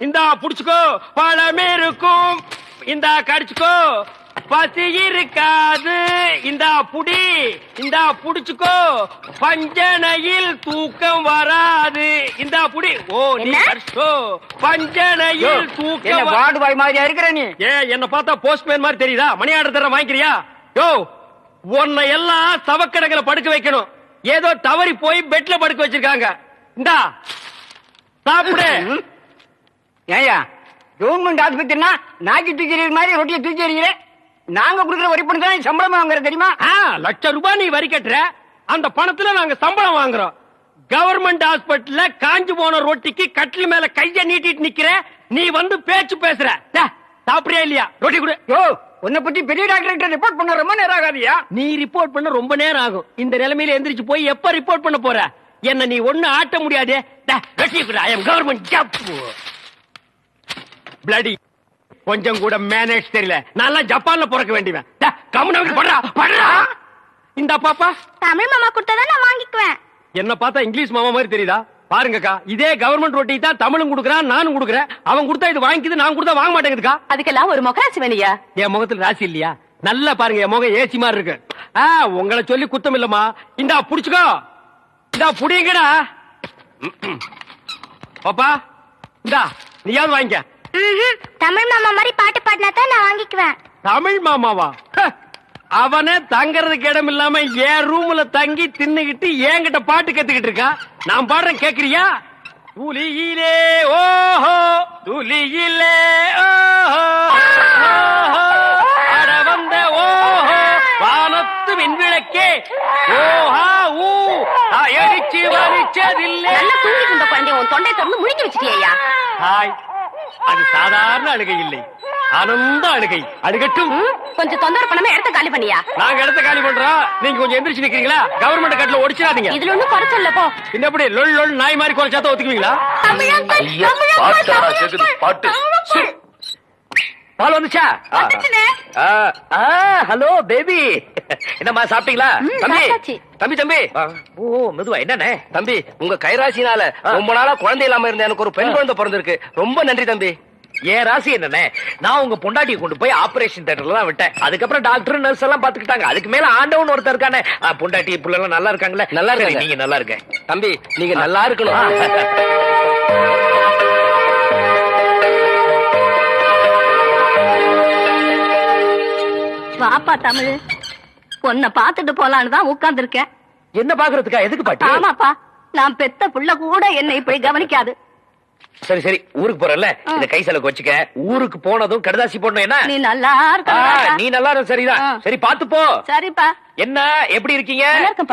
இந்தா புடிச்சுக்கோ, பழம் இருக்கும், இந்தா கடிச்சுக்கோ, பசி இருக்காது, இந்தா புடி, இந்தா புடிச்சுக்கோ, பஞ்சனையில் தூக்கம் வராது, இந்தா புடி. ஓ நீ கடிச்சோ, பஞ்சனையில் தூக்கம். வார்டு பாய் மாதிரியா இருக்கிற நீ? என்ன பார்த்தா போஸ்ட்மேன் மாதிரி தெரியுதா? மணி ஆர்டர் தர வாங்கிக்கிறியா? யோ, உன்னை எல்லாம் சவக்கடங்களை படுக்க வைக்கணும். ஏதோ தவறி போய் பெட்ல படுக்க வச்சிருக்காங்க. இந்தா சாப்பிடு. ஏயா கவர்மெண்ட் ஆஸ்பத்திரினா நாக்கி தூக்கி மாதிரி ரொட்டியை தூக்கி எறிகிற. நாங்க குடுக்கிற வரி பணம் தான் சம்பளம் வாங்குற தெரியுமா? லட்சம் ரூபாய் நீ வரி கட்டுற, அந்த பணத்துல நாங்க சம்பளம் வாங்குறோம். கவர்மெண்ட் ஹாஸ்பிட்டல்ல காஞ்சு போன ரொட்டிக்கு கட்டில் மேல கைய நீட்டிட்டு நிக்கிற, நீ வந்து பேச்சு பேசுற. சாப்பிடுறியா இல்லையா? ரொட்டி கொடு. யோ, உன்னை பத்தி பெரிய டாக்டர் ரிப்போர்ட் பண்ண ரொம்ப நேரம் ஆகாதியா? நீ ரிப்போர்ட் பண்ண ரொம்ப நேரம் ஆகும். இந்த நிலைமையில எந்திரிச்சு போய் எப்ப ரிப்போர்ட் பண்ண போற? என்ன நீ ஒண்ணு ஆட்ட முடியாது. ரொட்டி கொடு. ஐ அம் கவர்மெண்ட் ஜாப். பிளடி கொஞ்சம் கூட மேனேஜ் தெரியல. நான் ஜப்பான்ல பிறக்க வேண்டியவன். கம்முனு படுறா படுறா. இந்த பாப்பா தமிழ் மாமா கொடுத்தா நான் வாங்கிக்குவேன். என்ன பார்த்தா இங்கிலீஷ் மாமா மாதிரி தெரியுதா? பாருங்கக்கா, இதே கவர்மெண்ட் ரொட்டி தான் தமிழும் குடுக்கறான், நானும் குடுக்கறேன். அவன் கொடுத்தா இது வாங்கிக்குது, நான் கொடுத்தா வாங்க மாட்டேங்குதுக்கா. அதுக்கெல்லாம் ஒரு முகராசி வேணியா? என் முகத்துல ராசி இல்லையா? நல்லா பாருங்க, என் முகம் ஏசி மாதிரி இருக்கு. உங்களை சொல்லி குத்தம் இல்லம்மா. இந்தா புடிச்சுக்கோ, இந்தா புடிங்கடா. பாப்பா இந்தா நீயாவது வாங்கிக்க. தமிழ் மாமா மாதிரி பாட்டு பாடினா தான் நான் வாங்கிக்குவேன். தமிழ் மாமாவா? அவனே தங்கறதுக்கு இடம் இல்லாம என் ரூம்ல தங்கி தின்னுகிட்டு என்கிட்ட பாட்டு கத்துக்கிட்டு இருக்கா. நான் பாடுறேன், கேக்குறியா? துளியிலே ஓஹோ, துளியிலே ஓஹோ, அட வந்த ஓஹோ, வானத்து விண்விளக்கே ஓஹா ஊ, அடிச்சு வலிச்சதில்லை. நல்லா தூங்கிட்டு இருந்த குழந்தை உன் தொண்டை திறந்து முழுங்கி வச்சிட்டியா? ஹாய், அது சாதாரண அழுகை இல்லை, ஆனந்த அழுகை. அழுகட்டும். கொஞ்சம் தொந்தரவு பண்ணாம இடத்த காலி பண்ணியா? நாங்க இடத்த காலி பண்றோம், நீங்க கொஞ்சம் எந்திரிச்சு நிக்கிறீங்களா? கவர்மெண்ட் கட்டல ஒடிச்சிடாதீங்க. இதுல ஒண்ணும் குறைச்சல போ. இன்னப்படி லொல் லொல் நாய் மாதிரி குறைச்சாத்த ஒத்துக்குவீங்களா? பால் வந்துச்சா? ஹலோ பேபி, என்னம்மா சாப்பிட்டீங்களா? தம்பி தம்பி தம்பி, ஓ மெதுவா. என்னண்ணே தம்பி, உங்க கைராசினால ரொம்ப நாளா குழந்தை இல்லாம இருந்த எனக்கு ஒரு பெண் குழந்தை பிறந்திருக்கு. ரொம்ப நன்றி தம்பி. ஏன் ராசி என்னண்ணே, நான் உங்க பொண்டாட்டியை கொண்டு போய் ஆபரேஷன் தியேட்டர்ல தான் விட்டேன். அதுக்கப்புறம் டாக்டர் நர்ஸ் எல்லாம் பாத்துக்கிட்டாங்க. அதுக்கு மேல ஆண்டவன் ஒருத்தர் இருக்கானே. பொண்டாட்டி புள்ள எல்லாம் நல்லா இருக்காங்களே? நல்லா இருக்கு. நீங்க நல்லா இருக்க தம்பி, நீங்க நல்லா இருக்கணும். வாப்பா தமிழ், உன்னை பாத்துட்டு போலான்னு தான் உட்கார்ந்து இருக்கேன். என்ன பாக்குறதுக்கா? எதுக்கு பாட்டி? ஆமாப்பா, நான் பெத்த புள்ள கூட என்ன இப்படி கவனிக்காது. சரி சரி, ஊருக்கு போறல, இந்த கை செலவுக்கு வச்சுக்க. ஊருக்கு போனதும் கடுதாசி போடணும். என்ன நீ நல்லா இருக்க? நீ நல்லா இருக்க. சரிதான். சரி பாத்து போ. சரிப்பா. என்ன எப்படி இருக்கீங்க?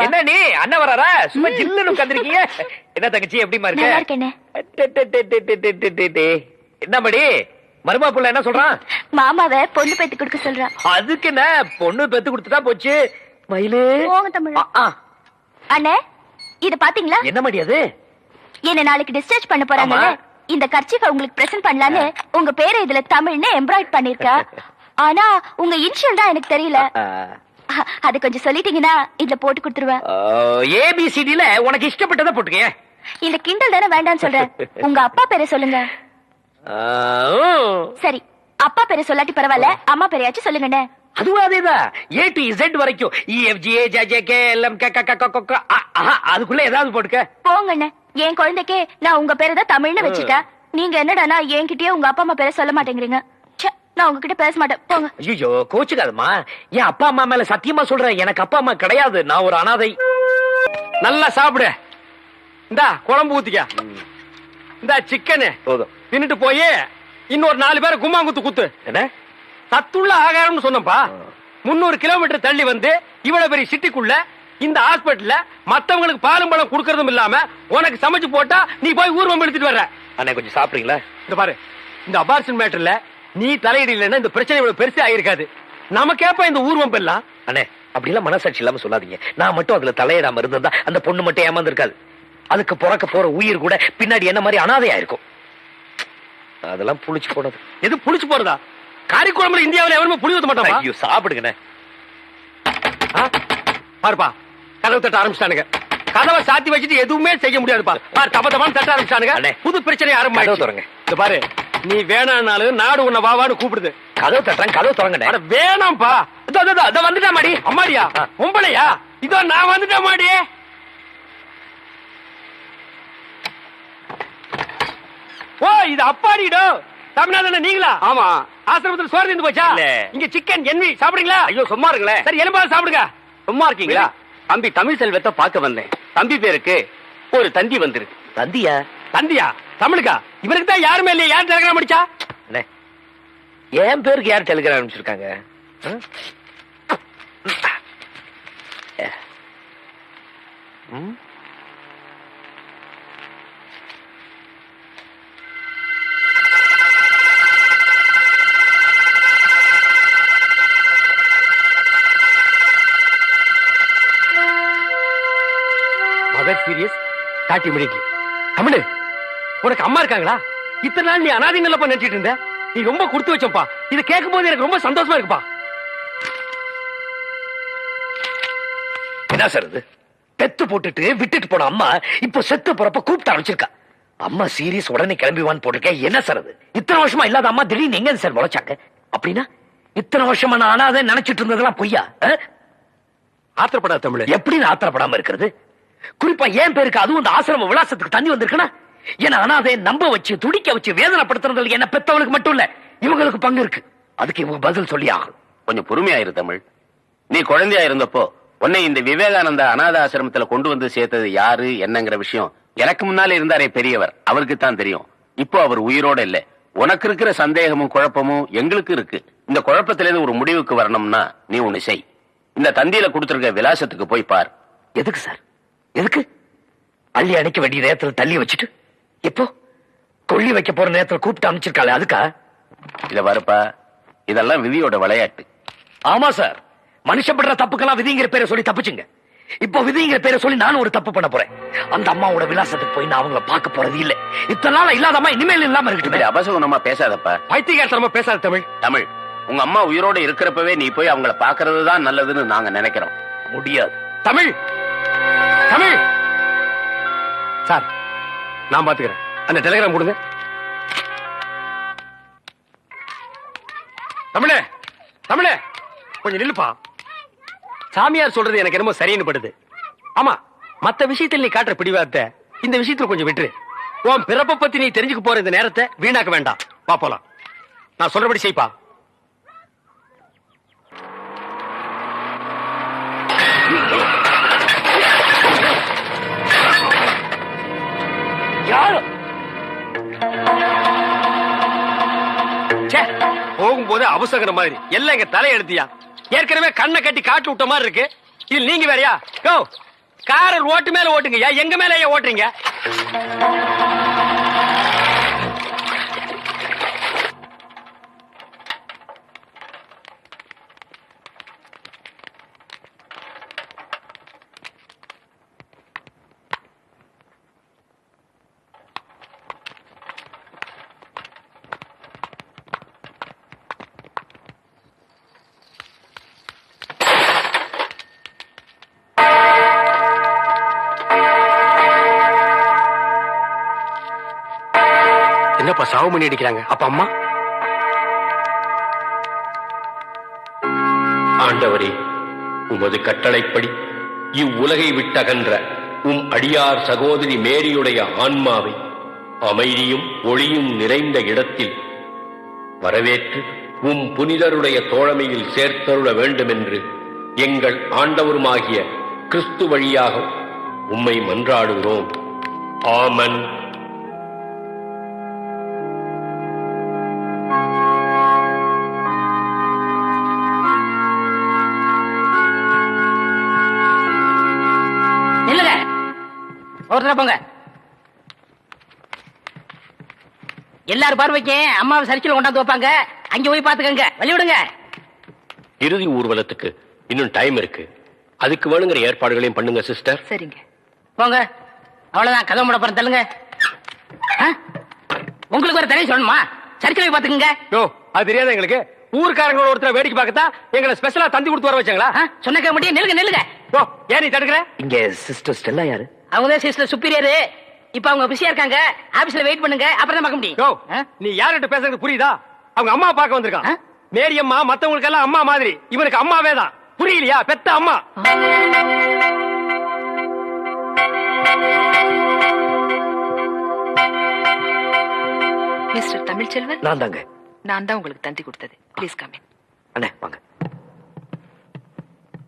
என்ன நீ அண்ணன் வராரா? சும்மா ஜில்லுன்னு உட்கார்ந்திருக்கீங்க. என்ன தங்கச்சி எப்படிமா இருக்க? என்ன படி மருமா புள்ள என்ன சொல்றான்? மாமாவை பொண்ணு பெத்து கொடுக்க சொல்றான். அதுக்கு என்ன, பொண்ணு பெத்து கொடுத்துட்டா போச்சு. மயிலு போங்க தமிழ். அண்ணே, இது பாத்தீங்களா? என்ன முடியாது? என்ன நாளைக்கு டிஸ்சார்ஜ் பண்ண போறாங்க. இந்த கர்ச்சீஃபை உங்களுக்கு பிரசன்ட் பண்ணலான்னு உங்க பேரை இதுல தமிழ்னு எம்ப்ராய்ட் பண்ணிருக்கா. ஆனா உங்க இனிஷியல் தான் எனக்கு தெரியல. அது கொஞ்சம் சொல்லிட்டீங்கன்னா இதுல போட்டு கொடுத்துருவேன். ஏபிசிடில உனக்கு இஷ்டப்பட்டதை போட்டுக்க. இந்த கிண்டல் தானே வேண்டாம்னு சொல்றேன். உங்க அப்பா பேரை சொல்லுங்க. சரி, அப்பா பேரை சொல்லாட்டி பரவாயில்ல, அம்மா பேரையாச்சும் சொல்லுங்கண்ணே. அதுவும் அதேதான். ஏ டு இசட் வரைக்கும். அதுக்குள்ள ஏதாவது போட்டுக்க. போங்கண்ணே, என் குழந்தைக்கே நான் உங்க பேரை தான் தமிழ்னு வச்சுட்டேன். நீங்க என்னடானா என்கிட்டயே உங்க அப்பா அம்மா பேரை சொல்ல மாட்டேங்கிறீங்க. நான் உங்ககிட்ட பேச மாட்டேன், போங்க. ஐயோ கோச்சுக்காதம்மா, என் அப்பா அம்மா மேல சத்தியமா சொல்றேன், எனக்கு அப்பா அம்மா கிடையாது. நான் ஒரு அனாதை. நல்லா சாப்பிடு. இந்தா குழம்பு ஊத்திக்க. இந்த சிக்கனு தின்னுட்டு போய் இன்னொரு 4 பேரை கும்மாங்குத்து குத்து. என்ன சத்துள்ள ஆகாரம்னு சொன்னப்பா. 300 கிலோமீட்டர் தள்ளி வந்து இவ்வளவு பெரிய சிட்டிக்குள்ள இந்த ஹாஸ்பிட்டல்ல மத்தவங்களுக்கு பாலும் பழம் குடுக்கறதும் இல்லாம உனக்கு சமைச்சு போட்டா நீ போய் ஊர்வம் எடுத்துட்டு வர்ற. அண்ணே கொஞ்சம் சாப்பிடுறீங்களா? இந்த பாரு, இந்த அபார்ஷன் மேட்டர்ல நீ தலையிடலன்னா இந்த பிரச்சனை இவ்வளவு பெருசா ஆயிருக்காது. நமக்கேப்ப இந்த ஊர்வம் எல்லாம். அண்ணே அப்படிலாம் மனசாட்சி இல்லாம சொல்லாதீங்க. நான் மட்டும் அதுல தலையிடாம இருந்திருந்தா அந்த பொண்ணு மட்டும் ஏமாந்துருக்காது. அதுக்கு பிறக்க போற உயிர் கூட பின்னாடி என்ன மாதிரி அனாதையா இருக்கும். அதெல்லாம் புளிச்சு போனது. எது புளிச்சு போறதா? காரிக்குழம்புல இந்தியாவில் எவருமே புளி ஊத்த மாட்டாங்க. ஐயோ சாப்பிடுங்க. பாருப்பா, கதவு தட்ட ஆரம்பிச்சிட்டானுங்க. கதவை சாத்தி வச்சுட்டு எதுவுமே செய்ய முடியாதுப்பா. தப்ப தப்பான்னு தட்ட ஆரம்பிச்சிட்டானுங்க. புது பிரச்சனை ஆரம்பிச்சு. இந்த பாரு, நீ வேணான்னாலும் நாடு உன்னை வாவான்னு கூப்பிடுது. கதவு தட்டுறேன், கதவு திறங்கண்ணே. அட வேணாம்ப்பா. இதோ வந்துட்டேன் மாடி. அம்மாடியா உம்பளையா? இதோ நான் வந்துட்டேன் மாடி. ஓ, இது அப்பாடிடோ. தமிழ்நாடு நீங்களா? ஆமா. ஆசிரமத்தில் சோறு தின்னு போச்சா? இல்ல. இங்க சிக்கன் என்வி சாப்பிடுறீங்களா? ஐயோ சும்மா இருங்களே. சரி, எலும்பாவது சாப்பிடுங்க. சும்மா இருக்கீங்களா? தம்பி தமிழ் செல்வத்தை பார்க்க வந்தேன். தம்பி பேருக்கு ஒரு தந்தி வந்திருக்கு. தந்தியா? தந்தியா? தமிழுக்கா? இவருக்கு தான் யாருமே இல்லையா? யார் டெலிகிராம் அடிச்சா? அண்ணே, என் பேருக்கு யார் டெலிகிராம் அனுப்பிச்சிருக்காங்க? Mother serious 30 மினிட்லி. தமிழ், உனக்கு அம்மா இருக்காங்களா? இத்தனை நாள் நீ அனாதைங்களப்பா நினைச்சிட்டு இருந்த. நீ ரொம்ப கொடுத்து வச்சப்பா. இதை கேட்கும் போது எனக்கு ரொம்ப சந்தோஷமா இருக்குப்பா. என்ன சார் இது? பெத்து போட்டுட்டு விட்டுட்டு போன அம்மா இப்போ செத்து போறப்ப கூப்பிட்டு ஆரம்பிச்சிருக்கா. அம்மா சீரியஸ் உடனே கிளம்பிவான்னு போட்டிருக்கேன். என்ன சார் இது? இத்தனை வருஷமா இல்லாத அம்மா திடீர்னு எங்க சார் முளைச்சாங்க? அப்படின்னா இத்தனை வருஷமா நான் அனாதை நினைச்சிட்டு இருந்ததெல்லாம் பொய்யா? ஆத்திரப்படாத தமிழ். எப்படி நான் ஆத்திரப்படாம இருக்கிறது? குறிப்பா என் பேருக்கு அதுவும் இந்த ஆசிரம விலாசத்துக்கு தண்ணி வந்திருக்குன்னா என்ன அனாதை நம்ப வச்சு துடிக்க வச்சு வேதனைப்படுத்துறதுல என்ன பெத்தவளுக்கு மட்டும் இல்ல, இவங்களுக்கு பங்கு இருக்கு. அதுக்கு இவங்க பதில் சொல்லி ஆகும். கொஞ்சம் பொறுமையாயிரு தமிழ். நீ குழந்தையா இருந்தப்போ உன்னை இந்த விவேகானந்தா அநாத ஆசிரமத்துல கொண்டு வந்து சேர்த்தது யாரு என்னங்கிற விஷயம் எனக்கு முன்னாலே இருந்தாரே பெரியவர், அவருக்கு தான் தெரியும். இப்போ அவர் உயிரோட இல்ல. உனக்கு இருக்கிற சந்தேகமும் குழப்பமும் எங்களுக்கு இருக்கு. இந்த குழப்பத்திலிருந்து ஒரு முடிவுக்கு வரணும்னா நீ ஒண்ணு செய். இந்த தந்தியில கொடுத்திருக்க விலாசத்துக்கு போய் பார். எதுக்கு சார்? எதுக்கு? அள்ளி அணைக்க வேண்டிய நேரத்துல தள்ளி வச்சுட்டு இப்போ கொள்ளி வைக்க போற நேரத்துல கூப்பிட்டு அனுப்பிச்சிருக்காளே அதுக்கா? இத வரப்பா, இதெல்லாம் விதியோட விளையாட்டு. ஆமா சார், மனுஷப்படுற தப்புக்கெல்லாம் விதிங்கிற பேரை சொல்லி தப்புச்சுங்க. இப்போ விதிங்கிற பேரை சொல்லி நானும் ஒரு தப்பு பண்ண போறேன். அந்த அம்மாவோட விலாசத்துக்கு போய் நான் அவங்கள பார்க்க போறது இல்ல. இத்தனை நாளா இல்லாத அம்மா இனிமேல் இல்லாம இருக்கட்டும். அபசகுணமா பேசாதப்பா. பைத்தியகாரத்தனமா பேசாத தமிழ். தமிழ், உங்க அம்மா உயிரோட இருக்கிறப்பவே நீ போய் அவங்கள பாக்குறது தான் நல்லதுன்னு நாங்க நினைக்கிறோம். முடியாது. தமிழ், தமிழ் சார், நான் பாத்துக்கிறேன். அந்த டெலிகிராம் கொடுங்க. தமிழே, தமிழே கொஞ்சம் நில்லுப்பா. சாமியார் சொல்றது எனக்கு என்னமோ சரின்னு படுது. ஆமா, மத்த விஷயத்தில் நீ காட்டுற பிடிவாதத்தை இந்த விஷயத்துல கொஞ்சம் விட்டுரு. உன் பிறப்பை பத்தி நீ தெரிஞ்சுக்க போற இந்த நேரத்தை வீணாக்க வேண்டாம். வா போலாம். நான் சொல்றபடி செய்ப்பா. யாரும் போகும்போது அவசகர மாதிரி எல்லாம் எங்க தலையெடுத்தியா. ஏற்கனவே கண்ணை கட்டி காட்டு விட்ட மாதிரி இருக்கு. இது நீங்க வேறையா? கோ காரை ஓட்டு மேல ஓட்டுங்க. எங்க மேல ஓட்டுறீங்க? என்னப்பா சாவு பண்ணி அடிக்கிறாங்க? அப்ப அம்மா? ஆண்டவரே, உமது கட்டளைப்படி இவ்வுலகை விட்டகன்ற உம் அடியார் சகோதரி மேரியுடைய ஆன்மாவை அமைதியும் ஒளியும் நிறைந்த இடத்தில் வரவேற்று உம் புனிதருடைய தோழமையில் சேர்த்தருள வேண்டுமென்று எங்கள் ஆண்டவருமாகிய கிறிஸ்து வழியாக உம்மை மன்றாடுகிறோம். ஆமன். ஒருத்தர போங்க. எல்லாரும் பார்வைக்கு அம்மாவை சரிச்சில கொண்டாந்து வைப்பாங்க. அங்க போய் பாத்துக்கங்க. வழி விடுங்க. இறுதி ஊர்வலத்துக்கு இன்னும் டைம் இருக்கு. அதுக்கு வேணுங்கிற ஏற்பாடுகளையும் பண்ணுங்க சிஸ்டர். சரிங்க. போங்க. அவ்வளவுதான். கதவு மூட போறேன். தள்ளுங்க. உங்களுக்கு ஒரு தனி சொல்லணுமா? சரிச்சில போய் பாத்துக்கங்க. யோ, அது தெரியாத எங்களுக்கு. ஊர்க்காரங்களோட ஒருத்தர் வேடிக்கை பார்க்கத்தா எங்களை ஸ்பெஷலா தந்தி கொடுத்து வர வச்சாங்களா? சொன்ன முடியும். நில்லுங்க நில்லுங்க. ஓ, ஏன் நீ தடுக்கிற? இங்க சிஸ்டர் ஸ்டெல்லா யாரு? அவங்க சிஸ்டர் சுப்பீரியர். இப்ப அவங்க பிஸியா இருக்காங்க, ஆபீஸ்ல வெயிட் பண்ணுங்க, அப்புறம் தான் பார்க்க முடியும். யோ, நீ யார்கிட்ட பேசுறது புரியுதா? அவங்க அம்மா பார்க்க வந்திருக்கான். மேரி அம்மா மத்தவங்களுக்கு எல்லாம் அம்மா மாதிரி, இவனுக்கு அம்மாவே தான். புரியலையா? பெத்த அம்மா. மிஸ்டர் தமிழ்ச்செல்வன், நான் தாங்க. நான் தான் உங்களுக்கு தந்தி கொடுத்தது. Please come in. அண்ணே வாங்க.